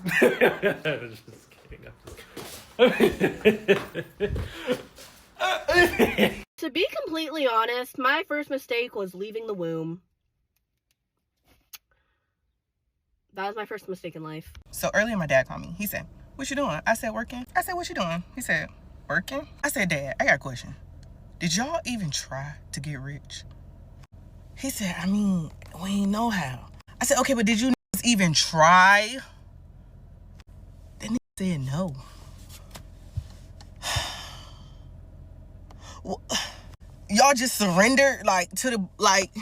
Just kidding. To be completely honest, my first mistake was leaving the womb. That was my first mistake in life. So earlier my dad called me. He said, "What you doing?" I said, "Working." I said, "What you doing?" He said, "Working." I said, "Dad, I got a question. Did y'all even try to get rich?" He said, "I mean, we ain't know how." I said, "Okay, but did you even try?" That nigga said no. Well, y'all just surrendered, like, to the, like,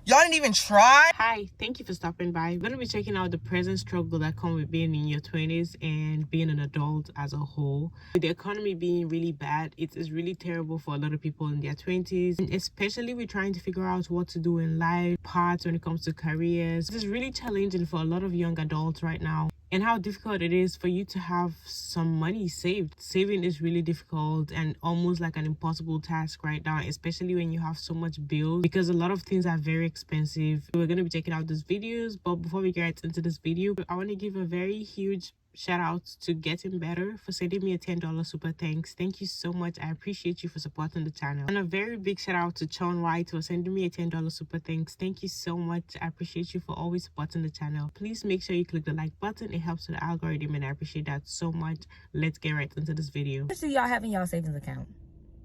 y'all didn't even try? Hi, thank you for stopping by. We're going to be checking out the present struggle that comes with being in your 20s and being an adult as a whole. With the economy being really bad, it is really terrible for a lot of people in their 20s, and especially with trying to figure out what to do in life, parts when it comes to careers. This is really challenging for a lot of young adults right now. And how difficult it is for you to have some money saved. Saving is really difficult and almost like an impossible task right now, especially when you have so much bills, because a lot of things are very expensive. We're going to be checking out these videos, but before we get into this video, I want to give a very huge shout out to Getting Better for sending me a $10 super thanks. Thank you so much. I appreciate you for supporting the channel. And a very big shout out to Chon White for sending me a $10 super thanks. Thank you so much. I appreciate you for always supporting the channel. Please make sure you click the like button. It helps with the algorithm and I appreciate that so much. Let's get right into this video. What do y'all have in y'all savings account?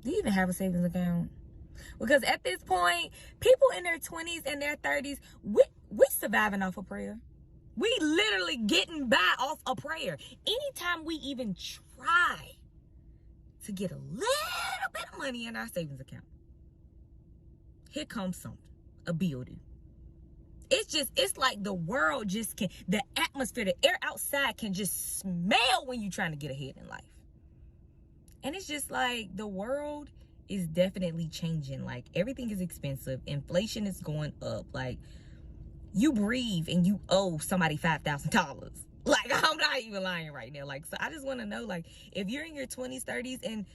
Do you even have a savings account? Because at this point, people in their 20s and their 30s, we surviving off of prayer. We literally getting by off a prayer. Anytime we even try to get a little bit of money in our savings account, here comes something, a bill due. It's like the world just can, the atmosphere, the air outside can just smell when you're trying to get ahead in life. And it's just like the world is definitely changing. Like everything is expensive. Inflation is going up. Like, you breathe and you owe somebody $5,000. Like, I'm not even lying right now. Like, so I just want to know, like, if you're in your 20s, 30s, and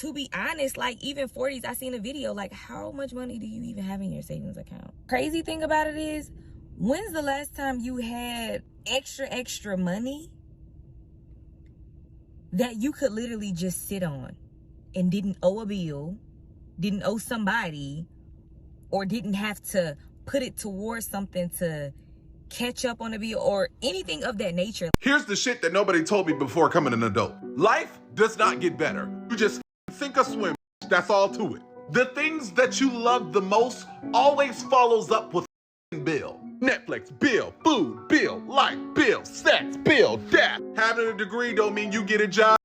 to be honest, like, even 40s, I seen a video, like, how much money do you even have in your savings account? Crazy thing about it is, when's the last time you had extra money that you could literally just sit on and didn't owe a bill, didn't owe somebody, or didn't have to put it towards something to catch up on a bill or anything of that nature? Here's the shit that nobody told me before coming an adult. Life does not get better. You just sink or swim. That's all to it. The things that you love the most always follows up with bill. Netflix, bill, food, bill, life, bill, sex, bill, death. Having a degree don't mean you get a job.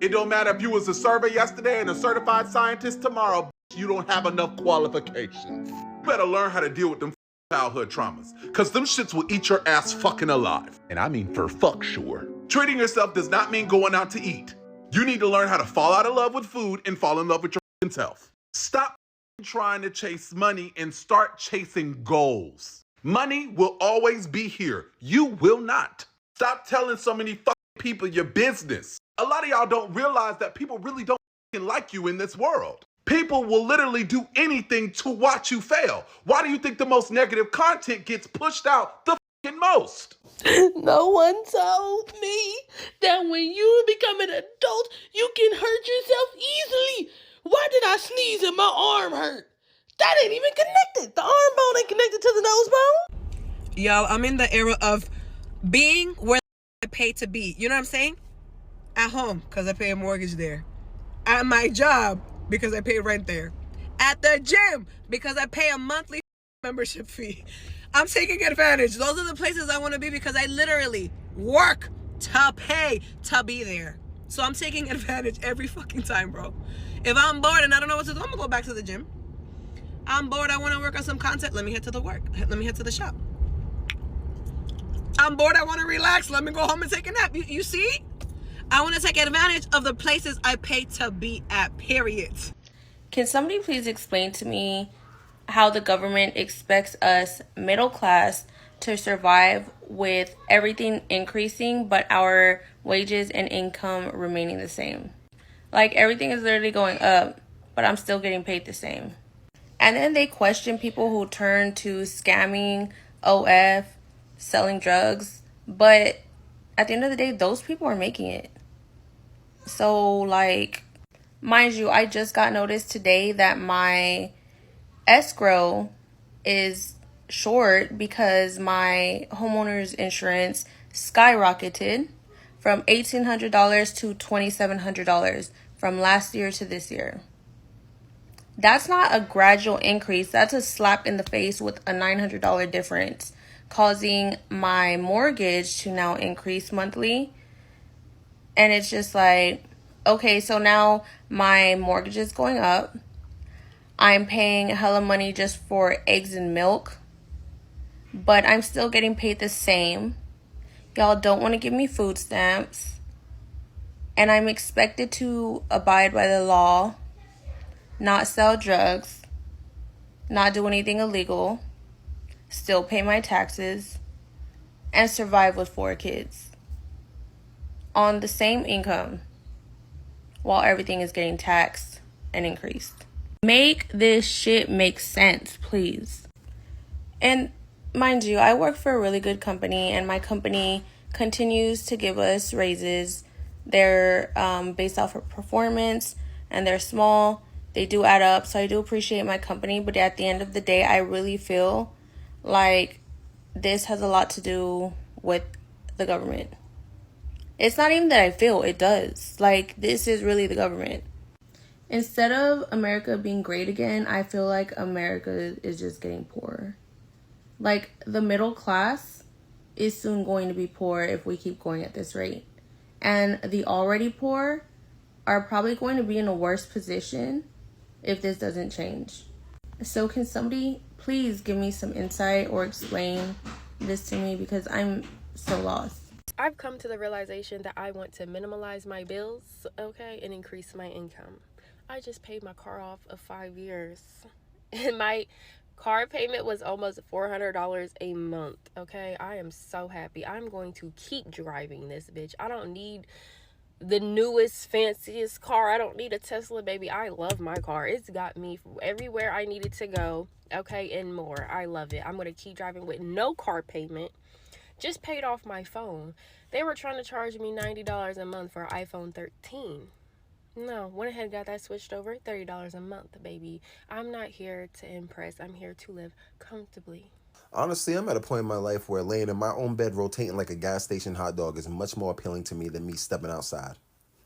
It don't matter if you was a survey yesterday and a certified scientist tomorrow. You don't have enough qualifications. You better learn how to deal with them childhood traumas, because them shits will eat your ass fucking alive. And I mean for fuck sure. Treating yourself does not mean going out to eat. You need to learn how to fall out of love with food and fall in love with your fucking self. Stop trying to chase money and start chasing goals. Money will always be here. You will not. Stop telling so many fucking people your business. A lot of y'all don't realize that people really don't fucking like you in this world. People will literally do anything to watch you fail. Why do you think the most negative content gets pushed out the fucking most? No one told me that when you become an adult, you can hurt yourself easily. Why did I sneeze and my arm hurt? That ain't even connected. The arm bone ain't connected to the nose bone. Yo, I'm in the era of being where I pay to be. You know what I'm saying? At home, because I pay a mortgage there. At my job, because I pay rent there. At the gym, because I pay a monthly membership fee. I'm taking advantage. Those are the places I want to be because I literally work to pay to be there. So I'm taking advantage every fucking time, bro. If I'm bored and I don't know what to do, I'm gonna go back to the gym. I'm bored, I want to work on some content. Let me head to the work. Let me head to the shop. I'm bored, I want to relax. Let me go home and take a nap. You see? I want to take advantage of the places I pay to be at, period. Can somebody please explain to me how the government expects us, middle class, to survive with everything increasing but our wages and income remaining the same? Like, everything is literally going up, but I'm still getting paid the same. And then they question people who turn to scamming, OF, selling drugs, but at the end of the day, those people are making it. So, like, mind you, I just got notice today that my escrow is short because my homeowner's insurance skyrocketed from $1,800 to $2,700 from last year to this year. That's not a gradual increase. That's a slap in the face with a $900 difference, causing my mortgage to now increase monthly. And it's just like, okay, so now my mortgage is going up. I'm paying hella money just for eggs and milk, but I'm still getting paid the same. Y'all don't want to give me food stamps. And I'm expected to abide by the law, not sell drugs, not do anything illegal, still pay my taxes, and survive with 4 kids on the same income while everything is getting taxed and increased. Make this shit make sense, please. And mind you, I work for a really good company, and my company continues to give us raises. They're based off of performance, and they're small. They do add up, so I do appreciate my company, but at the end of the day, I really feel like this has a lot to do with the government. It's not even that I feel, it does. Like, this is really the government. Instead of America being great again, I feel like America is just getting poorer. Like, the middle class is soon going to be poor if we keep going at this rate. And the already poor are probably going to be in a worse position if this doesn't change. So can somebody please give me some insight or explain this to me, because I'm so lost. I've come to the realization that I want to minimalize my bills, okay, and increase my income. I just paid my car off of 5 years, and my car payment was almost $400 a month, okay? I am so happy. I'm going to keep driving this bitch. I don't need the newest, fanciest car. I don't need a Tesla, baby. I love my car. It's got me everywhere I needed to go, okay, and more. I love it. I'm going to keep driving with no car payment. Just paid off my phone. They were trying to charge me $90 a month for an iPhone 13. No, went ahead and got that switched over. $30 a month, baby. I'm not here to impress. I'm here to live comfortably. Honestly, I'm at a point in my life where laying in my own bed rotating like a gas station hot dog is much more appealing to me than me stepping outside.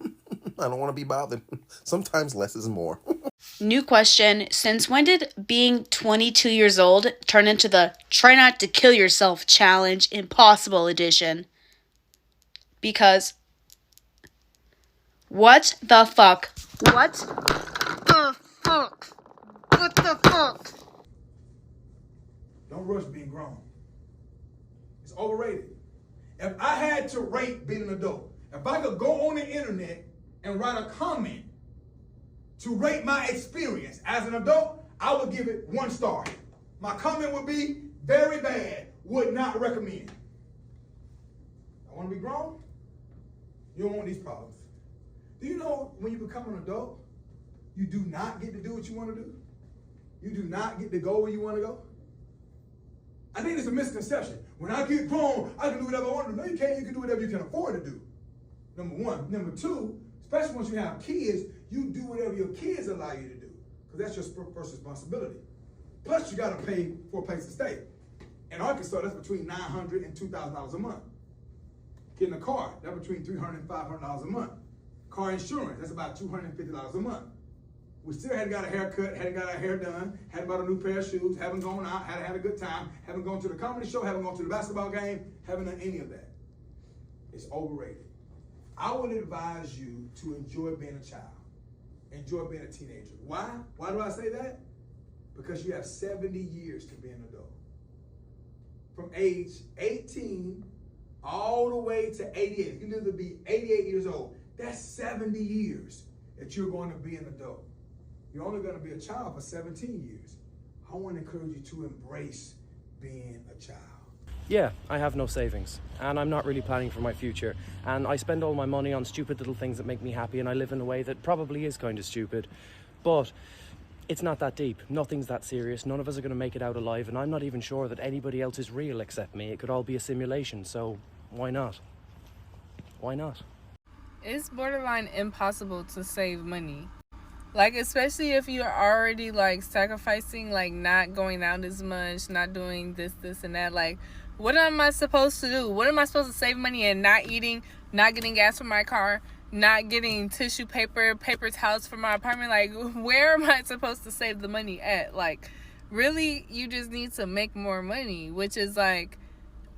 I don't want to be bothered. Sometimes less is more. New question. Since when did being 22 years old turn into the Try Not to Kill Yourself Challenge Impossible Edition? Because what the fuck? What the fuck? What the fuck? Don't rush being grown. It's overrated. If I had to rate being an adult, if I could go on the internet and write a comment to rate my experience as an adult, I would give it 1 star. My comment would be very bad, would not recommend. I want to be grown? You don't want these problems. Do you know when you become an adult, you do not get to do what you want to do? You do not get to go where you want to go? I think it's a misconception. When I get grown, I can do whatever I want to do. No, you can't. You can do whatever you can afford to do. Number 1. Number 2, especially once you have kids, you do whatever your kids allow you to do, because that's your first responsibility. Plus, you got to pay for a place to stay. In Arkansas, that's between $900 and $2,000 a month. Getting a car, that's between $300 and $500 a month. Car insurance, that's about $250 a month. We still hadn't got a haircut, hadn't got our hair done, hadn't bought a new pair of shoes, haven't gone out, hadn't had a good time, haven't gone to the comedy show, haven't gone to the basketball game, haven't done any of that. It's overrated. I would advise you to enjoy being a child. Enjoy being a teenager. Why? Why do I say that? Because you have 70 years to be an adult. From age 18 all the way to 88. You can either be 88 years old. That's 70 years that you're going to be an adult. You're only going to be a child for 17 years. I want to encourage you to embrace being a child. Yeah, I have no savings, and I'm not really planning for my future, and I spend all my money on stupid little things that make me happy, and I live in a way that probably is kind of stupid, but it's not that deep. Nothing's that serious. None of us are going to make it out alive, and I'm not even sure that anybody else is real except me. It could all be a simulation, so why not? Why not? It's borderline impossible to save money. Like, especially if you're already, like, sacrificing, like, not going out as much, not doing this, and that. Like, what am I supposed to do? What am I supposed to save money and not eating, not getting gas for my car, not getting tissue paper, paper towels for my apartment? Like, where am I supposed to save the money at? Like, really, you just need to make more money, which is, like,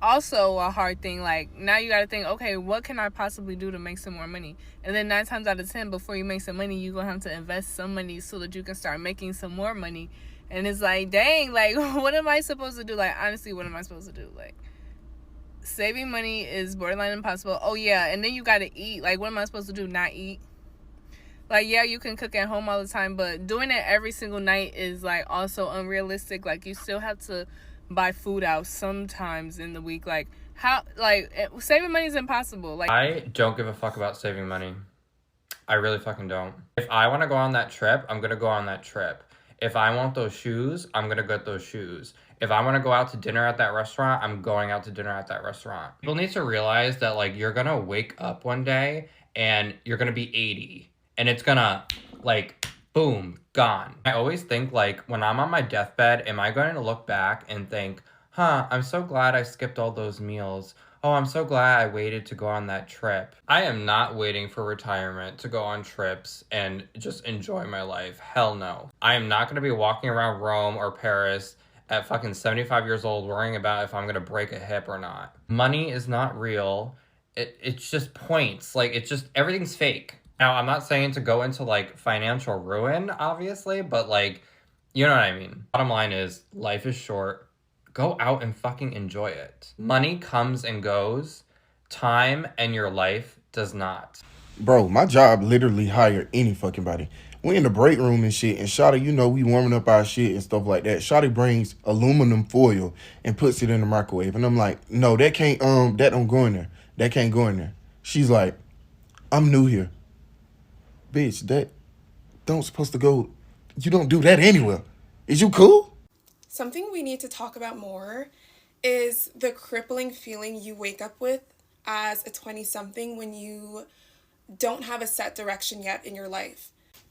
also a hard thing. Like, now you gotta think, okay, what can I possibly do to make some more money? And then 9 times out of 10, before you make some money, you're gonna have to invest some money so that you can start making some more money. And it's like, dang, like, what am I supposed to do? Like, honestly, what am I supposed to do? Like, saving money is borderline impossible. Oh yeah, and then you gotta eat. Like, what am I supposed to do? Not eat? Like, yeah, you can cook at home all the time, but doing it every single night is, like, also unrealistic. Like, you still have to buy food out sometimes in the week. Like, how, like, saving money is impossible. Like, I don't give a fuck about saving money. I really fucking don't. If I want to go on that trip, I'm gonna go on that trip. If I want those shoes, I'm gonna get those shoes. If I want to go out to dinner at that restaurant, I'm going out to dinner at that restaurant. People need to realize that, like, you're gonna wake up one day and you're gonna be 80 and it's gonna, like, boom, gone. I always think, like, when I'm on my deathbed, am I going to look back and think, huh, I'm so glad I skipped all those meals. Oh, I'm so glad I waited to go on that trip. I am not waiting for retirement to go on trips and just enjoy my life. Hell no. I am not going to be walking around Rome or Paris at fucking 75 years old worrying about if I'm going to break a hip or not. Money is not real. It's just points. Like, it's just, everything's fake. Now, I'm not saying to go into, like, financial ruin, obviously, but, like, you know what I mean. Bottom line is, life is short. Go out and fucking enjoy it. Money comes and goes. Time and your life does not. Bro, my job literally hired any fucking body. We in the break room and shit, and Shawty, you know, we warming up our shit and stuff like that. Shawty brings aluminum foil and puts it in the microwave. And I'm like, no, that can't, that don't go in there. That can't go in there. She's like, I'm new here. Bitch, that don't supposed to go. You don't do that anywhere. Is you cool? Something we need to talk about more is the crippling feeling you wake up with as a 20-something when you don't have a set direction yet in your life.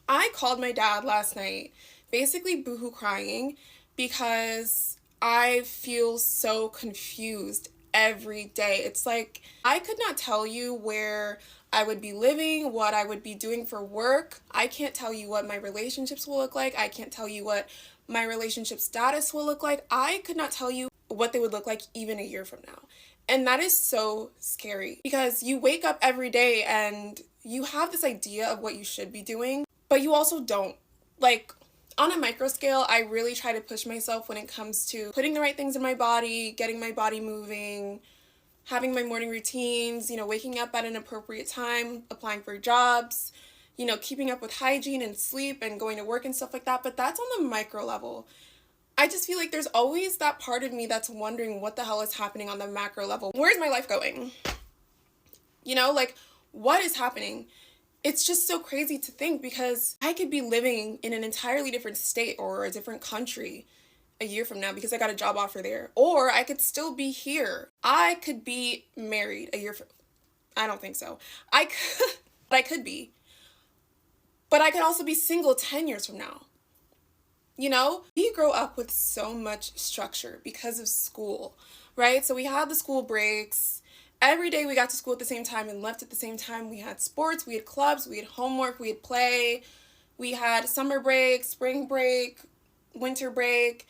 I called my dad last night, basically boohoo crying, because I feel so confused every day. It's like, I could not tell you where I would be living, what I would be doing for work. I can't tell you what my relationships will look like. I can't tell you what my relationship status will look like. I could not tell you what they would look like even a year from now. And that is so scary because you wake up every day and you have this idea of what you should be doing, but you also don't. Like, on a micro scale, I really try to push myself when it comes to putting the right things in my body, getting my body moving, having my morning routines, you know, waking up at an appropriate time, applying for jobs, you know, keeping up with hygiene and sleep and going to work and stuff like that. But that's on the micro level. I just feel like there's always that part of me that's wondering what the hell is happening on the macro level. Where's my life going? You know, like, what is happening? It's just so crazy to think because I could be living in an entirely different state or a different country a year from now because I got a job offer there. Or I could still be here. I could be married a year from... I don't think so. I could be. But I could also be single 10 years from now. You know, we grow up with so much structure because of school, right? So we had the school breaks. Every day we got to school at the same time and left at the same time. We had sports, we had clubs, we had homework, we had play. We had summer break, spring break, winter break.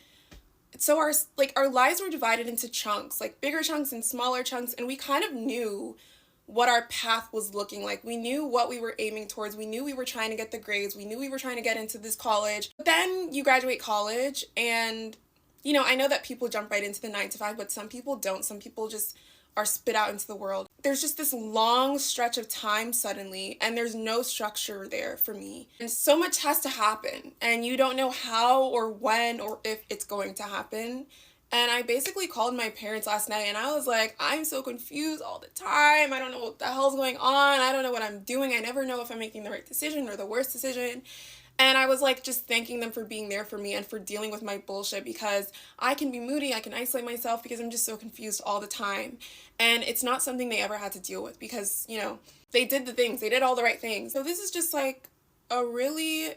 So our lives were divided into chunks, like bigger chunks and smaller chunks, and we kind of knew what our path was looking like. We knew what we were aiming towards. We knew we were trying to get the grades. We knew we were trying to get into this college. But then you graduate college and, you know, I know that people jump right into the 9 to 5, but some people don't. Some people just are spit out into the world. There's just this long stretch of time suddenly, and there's no structure there for me. And so much has to happen, and you don't know how or when or if it's going to happen. And I basically called my parents last night and I was like, I'm so confused all the time. I don't know what the hell's going on. I don't know what I'm doing. I never know if I'm making the right decision or the worst decision. And I was like just thanking them for being there for me and for dealing with my bullshit, because I can be moody, I can isolate myself because I'm just so confused all the time. And it's not something they ever had to deal with because, you know, they did the things, they did all the right things. So this is just like a really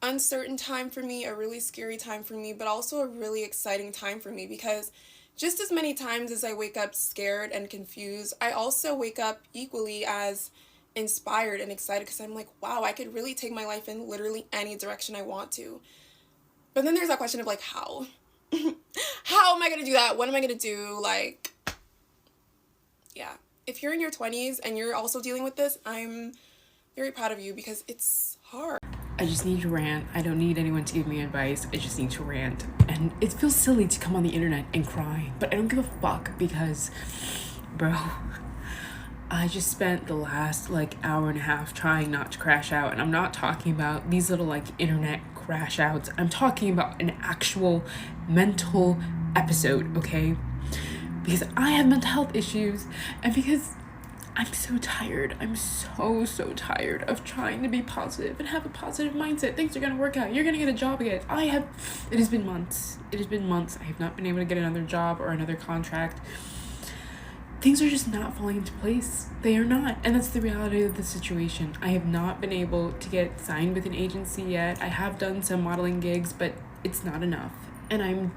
uncertain time for me, a really scary time for me, but also a really exciting time for me, because just as many times as I wake up scared and confused, I also wake up equally as inspired and excited, because I'm like, wow, I could really take my life in literally any direction I want to. But then there's that question of like, how? How am I gonna do that? What am I gonna do? Like, yeah. If you're in your 20s and you're also dealing with this, I'm very proud of you, because it's hard. I just need to rant. I don't need anyone to give me advice. I just need to rant. And it feels silly to come on the internet and cry, but I don't give a fuck because, bro, I just spent the last like hour and a half trying not to crash out. And I'm not talking about these little like internet crash outs. I'm talking about an actual mental episode, okay? Because I have mental health issues, and because I'm so tired. I'm so tired of trying to be positive and have a positive mindset. Things are gonna work out. You're gonna get a job again. It has been months. I have not been able to get another job or another contract. Things are just not falling into place. They are not. And that's the reality of the situation. I have not been able to get signed with an agency yet. I have done some modeling gigs, but it's not enough. And I'm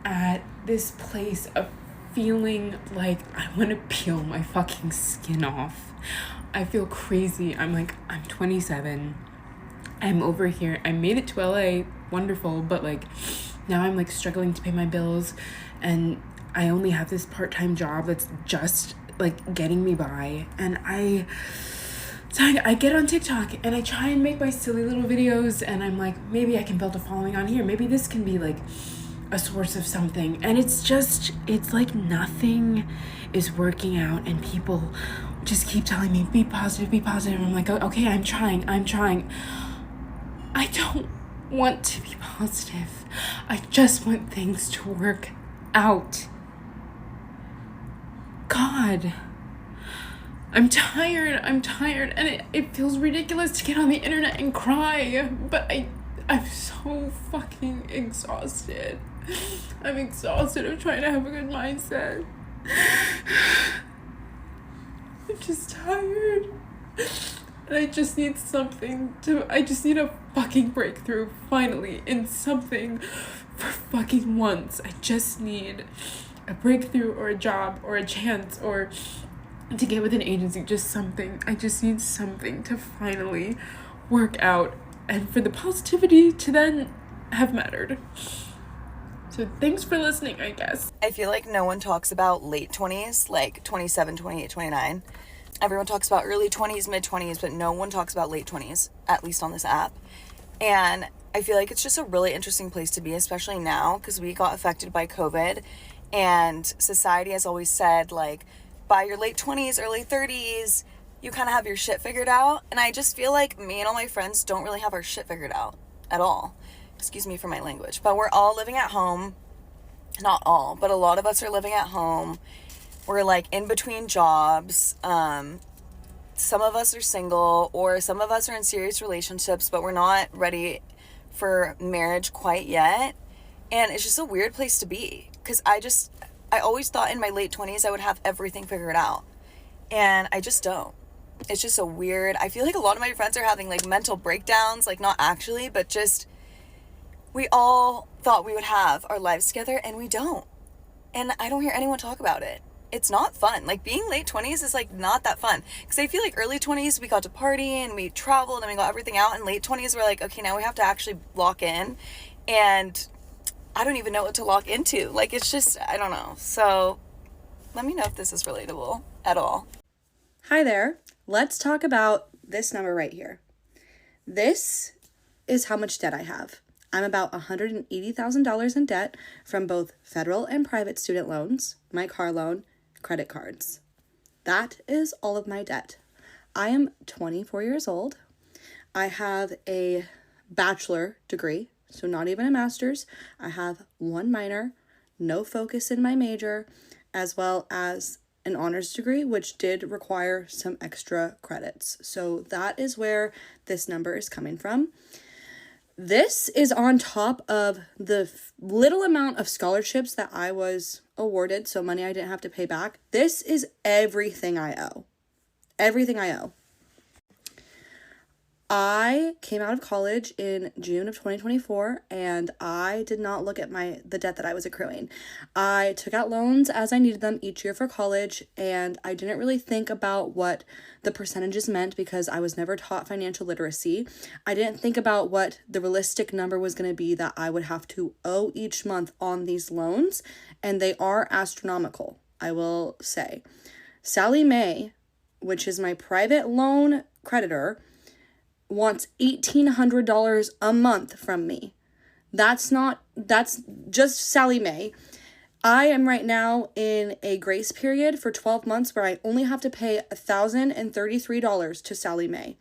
at this place of feeling like I want to peel my fucking skin off. I feel crazy. I'm 27. I'm over here. I made it to LA. Wonderful. But like now I'm like struggling to pay my bills, and I only have this part-time job that's just like getting me by. And I get on TikTok and I try and make my silly little videos, and I'm like, maybe I can build a following on here. Maybe this can be like a source of something. And it's like nothing is working out, and people just keep telling me, be positive. I'm like, okay, I'm trying. I don't want to be positive. I just want things to work out. God, I'm tired, and it feels ridiculous to get on the internet and cry, but I'm so fucking exhausted. I'm exhausted of trying to have a good mindset. I'm just tired. And I just need a fucking breakthrough, finally, in something for fucking once. I just need a breakthrough or a job or a chance or to get with an agency, just something. I just need something to finally work out and for the positivity to then have mattered. So thanks for listening, I guess. I feel like no one talks about late 20s, like 27, 28, 29. Everyone talks about early 20s, mid 20s, but no one talks about late 20s, at least on this app. And I feel like it's just a really interesting place to be, especially now, because we got affected by COVID, and society has always said, like, by your late 20s, early 30s, you kind of have your shit figured out. And I just feel like me and all my friends don't really have our shit figured out at all. Excuse me for my language, but we're all living at home. Not all, but a lot of us are living at home. We're like in between jobs. Some of us are single, or some of us are in serious relationships, but we're not ready for marriage quite yet. And it's just a weird place to be, because I always thought in my late 20s I would have everything figured out, and I just don't. It's just a weird, I feel like a lot of my friends are having like mental breakdowns, like not actually, but just, we all thought we would have our lives together, and we don't. And I don't hear anyone talk about it. It's not fun. Like, being late 20s is like not that fun, because I feel like early 20s we got to party and we traveled and we got everything out, and late 20s we're like, okay, now we have to actually lock in, and I don't even know what to lock into. Like, it's just, I don't know. So let me know if this is relatable at all. Hi there. Let's talk about this number right here. This is how much debt I have. I'm about $180,000 in debt from both federal and private student loans, my car loan, credit cards. That is all of my debt. I am 24 years old. I have a bachelor degree, so not even a master's. I have one minor, no focus in my major, as well as an honors degree, which did require some extra credits. So that is where this number is coming from. This is on top of the little amount of scholarships that I was awarded, so money I didn't have to pay back. This is everything I owe. Everything I owe. I came out of college in June of 2024, and I did not look at the debt that I was accruing. I took out loans as I needed them each year for college, and I didn't really think about what the percentages meant because I was never taught financial literacy. I didn't think about what the realistic number was going to be that I would have to owe each month on these loans, and they are astronomical, I will say. Sally Mae, which is my private loan creditor, wants $1,800 a month from me. That's just Sally Mae. I am right now in a grace period for 12 months where I only have to pay $1,033 to Sally Mae.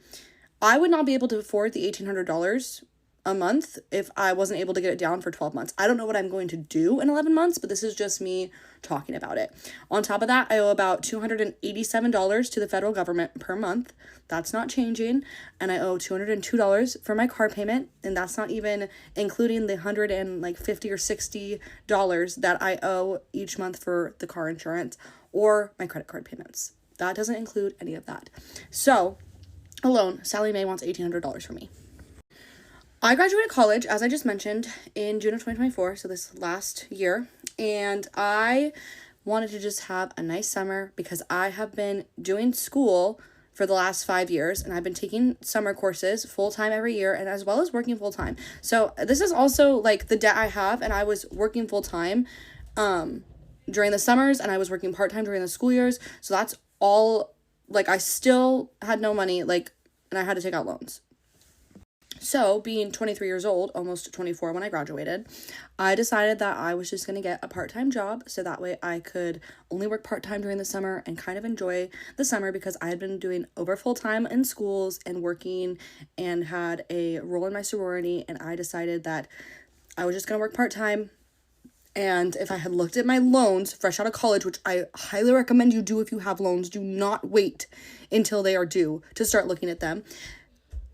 I would not be able to afford the $1,800 a month if I wasn't able to get it down for 12 months. I don't know what I'm going to do in 11 months, but this is just me talking about it. On top of that, I owe about $287 to the federal government per month. That's not changing. And I owe $202 for my car payment, and that's not even including the $150 or $60 that I owe each month for the car insurance or my credit card payments. That doesn't include any of that. So, alone, Sally Mae wants $1,800 from me. I graduated college, as I just mentioned, in June of 2024, so this last year, and I wanted to just have a nice summer because I have been doing school for the last 5 years, and I've been taking summer courses full-time every year, and as well as working full-time. So this is also the debt I have, and I was working full-time during the summers, and I was working part-time during the school years, so that's all, I still had no money, and I had to take out loans. So, being 23 years old, almost 24 when I graduated, I decided that I was just going to get a part-time job so that way I could only work part-time during the summer and kind of enjoy the summer because I had been doing over full-time in schools and working and had a role in my sorority, and I decided that I was just going to work part-time. And if I had looked at my loans fresh out of college, which I highly recommend you do if you have loans, do not wait until they are due to start looking at them.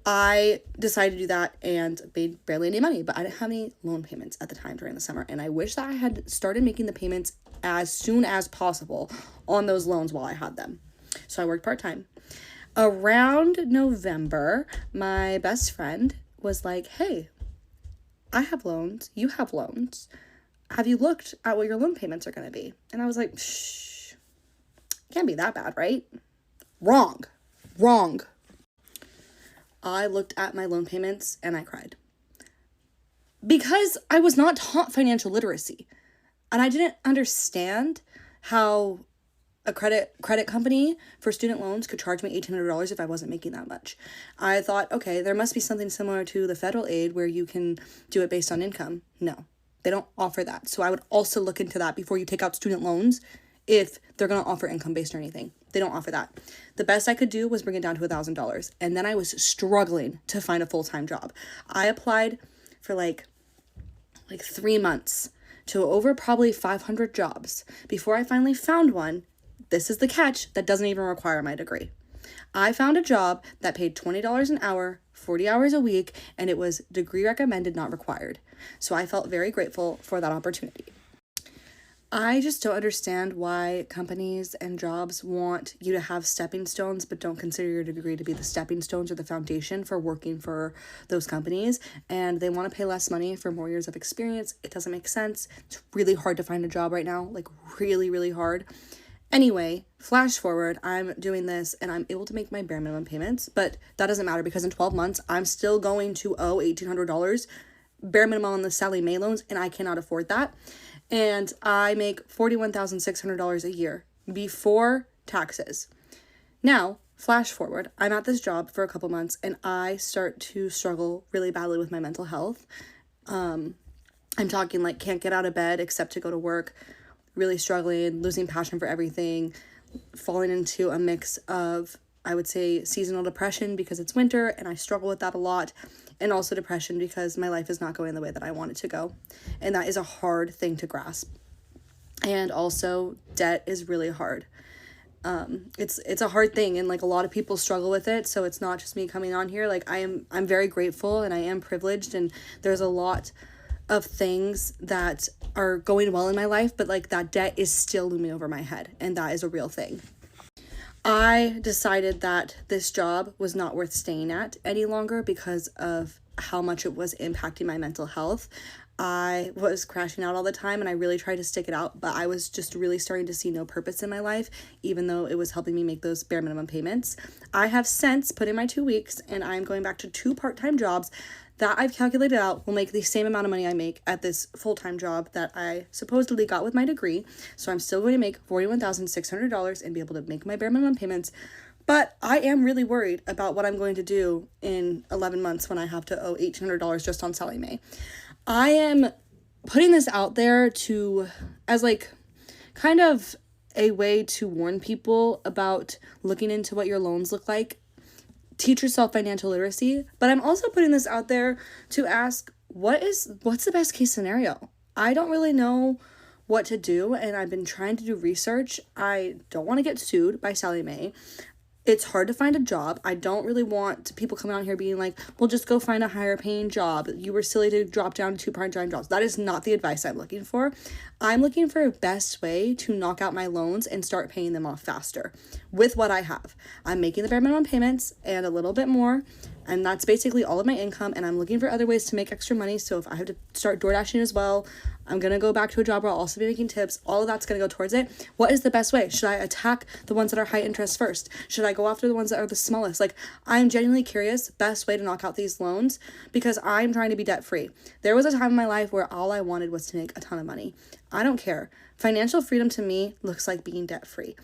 I decided to do that and made barely any money, but I didn't have any loan payments at the time during the summer. And I wish that I had started making the payments as soon as possible on those loans while I had them. So I worked part-time. Around November, my best friend was like, hey, I have loans. You have loans. Have you looked at what your loan payments are going to be? And I was like, shh, can't be that bad, right? Wrong. I looked at my loan payments and I cried. Because I was not taught financial literacy. And I didn't understand how a credit company for student loans could charge me $1,800 if I wasn't making that much. I thought, okay, there must be something similar to the federal aid where you can do it based on income. No, they don't offer that. So I would also look into that before you take out student loans if they're going to offer income-based or anything. They don't offer that. The best I could do was bring it down to $1,000. And then I was struggling to find a full-time job. I applied for like 3 months to over probably 500 jobs before I finally found one. This is the catch, that doesn't even require my degree. I found a job that paid $20 an hour, 40 hours a week, and it was degree recommended, not required. So I felt very grateful for that opportunity. I just don't understand why companies and jobs want you to have stepping stones but don't consider your degree to be the stepping stones or the foundation for working for those companies, and they want to pay less money for more years of experience. It doesn't make sense. It's really hard to find a job right now, really, really hard. Anyway, flash forward, I'm doing this and I'm able to make my bare minimum payments, but that doesn't matter because in 12 months, I'm still going to owe $1,800 bare minimum on the Sally Mae loans, and I cannot afford that. And I make $41,600 a year before taxes. Now, flash forward, I'm at this job for a couple months and I start to struggle really badly with my mental health. I'm talking can't get out of bed except to go to work, really struggling, losing passion for everything, falling into a mix of, I would say, seasonal depression because it's winter and I struggle with that a lot, and also depression because my life is not going the way that I want it to go. And that is a hard thing to grasp. And also, debt is really hard. It's a hard thing, and like a lot of people struggle with it, so it's not just me coming on here. Like I'm very grateful and I am privileged, and there's a lot of things that are going well in my life, but like that debt is still looming over my head, and that is a real thing. I decided that this job was not worth staying at any longer because of how much it was impacting my mental health. I was crashing out all the time, and I really tried to stick it out, but I was just really starting to see no purpose in my life, even though it was helping me make those bare minimum payments. I have since put in my 2 weeks, and I'm going back to 2 part-time jobs that I've calculated out will make the same amount of money I make at this full-time job that I supposedly got with my degree. So I'm still going to make $41,600 and be able to make my bare minimum payments. But I am really worried about what I'm going to do in 11 months when I have to owe $1,800 just on Sallie Mae. I am putting this out there as like kind of a way to warn people about looking into what your loans look like. Teach yourself financial literacy, but I'm also putting this out there to ask, what's the best case scenario? I don't really know what to do, and I've been trying to do research. I don't want to get sued by Sallie Mae. It's hard to find a job. I don't really want people coming out here being like, well, just go find a higher paying job. You were silly to drop down to 2 part-time jobs. That is not the advice I'm looking for. I'm looking for a best way to knock out my loans and start paying them off faster with what I have. I'm making the bare minimum payments and a little bit more, and that's basically all of my income, and I'm looking for other ways to make extra money. So if I have to start door dashing as well, I'm going to go back to a job where I'll also be making tips. All of that's going to go towards it. What is the best way? Should I attack the ones that are high interest first? Should I go after the ones that are the smallest? Like, I'm genuinely curious, best way to knock out these loans, because I'm trying to be debt free. There was a time in my life where all I wanted was to make a ton of money. I don't care. Financial freedom to me looks like being debt free.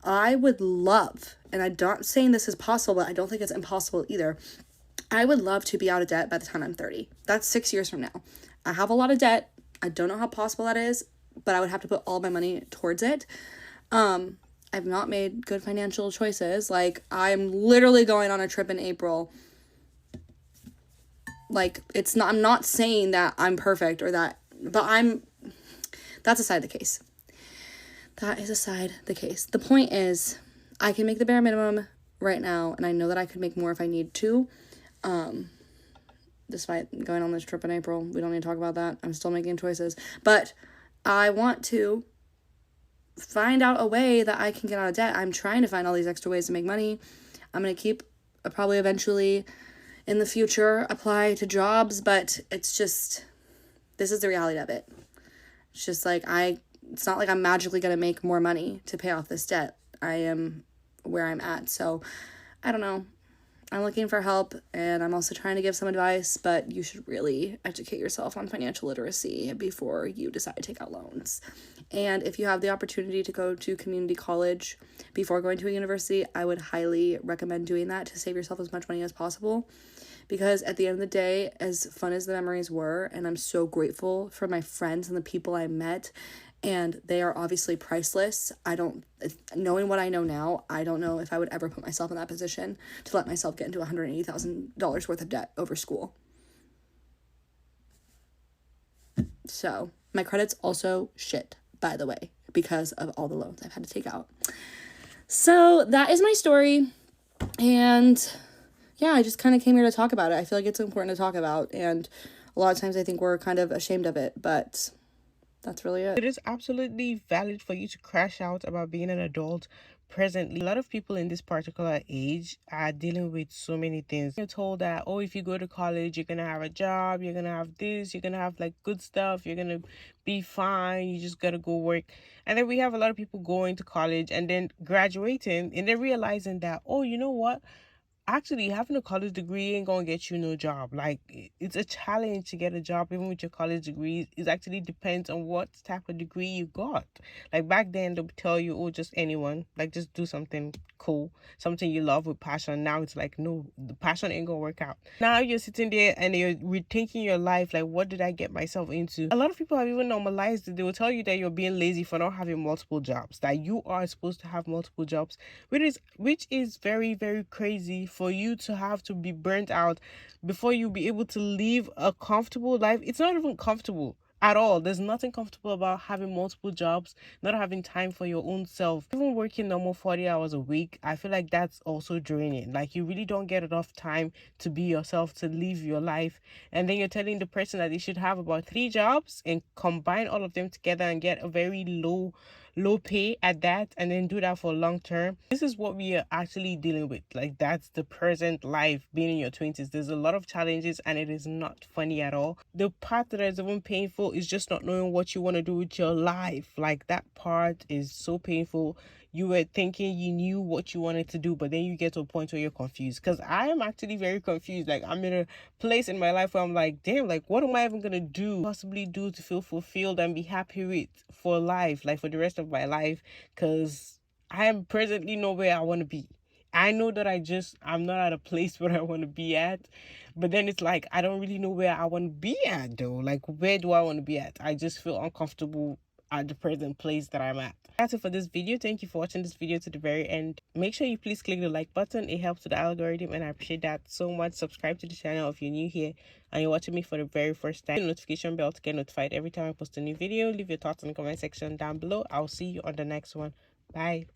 I would love, and I'm not saying this is possible, but I don't think it's impossible either. I would love to be out of debt by the time I'm 30. That's 6 years from now. I have a lot of debt. I don't know how possible that is, but I would have to put all my money towards it. I've not made good financial choices. Like, I'm literally going on a trip in April. Like, I'm not saying that I'm perfect or that, but that's aside the case. That is aside the case. The point is, I can make the bare minimum right now, and I know that I could make more if I need to. Despite going on this trip in April, we don't need to talk about that. I'm still making choices, but I want to find out a way that I can get out of debt. I'm trying to find all these extra ways to make money. I'm going to keep probably eventually in the future apply to jobs, but it's just, this is the reality of it. It's just like, it's not like I'm magically going to make more money to pay off this debt. I am where I'm at. So I don't know. I'm looking for help, and I'm also trying to give some advice, but you should really educate yourself on financial literacy before you decide to take out loans. And if you have the opportunity to go to community college before going to a university, I would highly recommend doing that to save yourself as much money as possible. Because at the end of the day, as fun as the memories were, and I'm so grateful for my friends and the people I met, and they are obviously priceless. Knowing what I know now, I don't know if I would ever put myself in that position to let myself get into $180,000 worth of debt over school. So my credit's also shit, by the way, because of all the loans I've had to take out. So that is my story. And yeah, I just kind of came here to talk about it. I feel like it's important to talk about. And a lot of times I think we're kind of ashamed of it, but that's really it. It is absolutely valid for you to crash out about being an adult presently. A lot of people in this particular age are dealing with so many things. You're told that, oh, if you go to college, you're going to have a job, you're going to have this, you're going to have like good stuff, you're going to be fine, you just got to go work. And then we have a lot of people going to college and then graduating and then realizing that, oh, you know what? Actually, having a college degree ain't gonna get you no job. Like, it's a challenge to get a job even with your college degree. It actually depends on what type of degree you got. Like, back then they'll tell you, oh, just anyone, like, just do something cool, something you love with passion. Now it's like, no, the passion ain't gonna work out. Now you're sitting there and you're rethinking your life, like, what did I get myself into? A lot of people have even normalized it. They will tell you that you're being lazy for not having multiple jobs, that you are supposed to have multiple jobs, which is very, very crazy for you to have to be burnt out before you be able to live a comfortable life. It's not even comfortable. at all. There's nothing comfortable about having multiple jobs, not having time for your own self. Even working normal 40 hours a week, I feel like that's also draining. Like, you really don't get enough time to be yourself, to live your life. And then you're telling the person that they should have about 3 jobs and combine all of them together and get a very low pay at that, and then do that for long term. This is what we are actually dealing with. Like, that's the present life being in your 20s. There's a lot of challenges and it is not funny at all. The part that is even painful is just not knowing what you want to do with your life. Like, that part is so painful. You were thinking you knew what you wanted to do, but then you get to a point where you're confused. Because I am actually very confused. Like, I'm in a place in my life where I'm like, damn, like, what am I even gonna do, possibly do, to feel fulfilled and be happy with for life, like for the rest of my life? Because I am presently nowhere I want to be. I know that I'm not at a place where I want to be at, but then it's like, I don't really know where I want to be at though. Like, where do I want to be at? I just feel uncomfortable at the present place that I'm at. That's it for this video. Thank you for watching this video to the very end. Make sure you please click the like button. It helps with the algorithm and I appreciate that so much. Subscribe to the channel if you're new here and you're watching me for the very first time. Hit the notification bell to get notified every time I post a new video. Leave your thoughts in the comment section down below. I'll see you on the next one. Bye.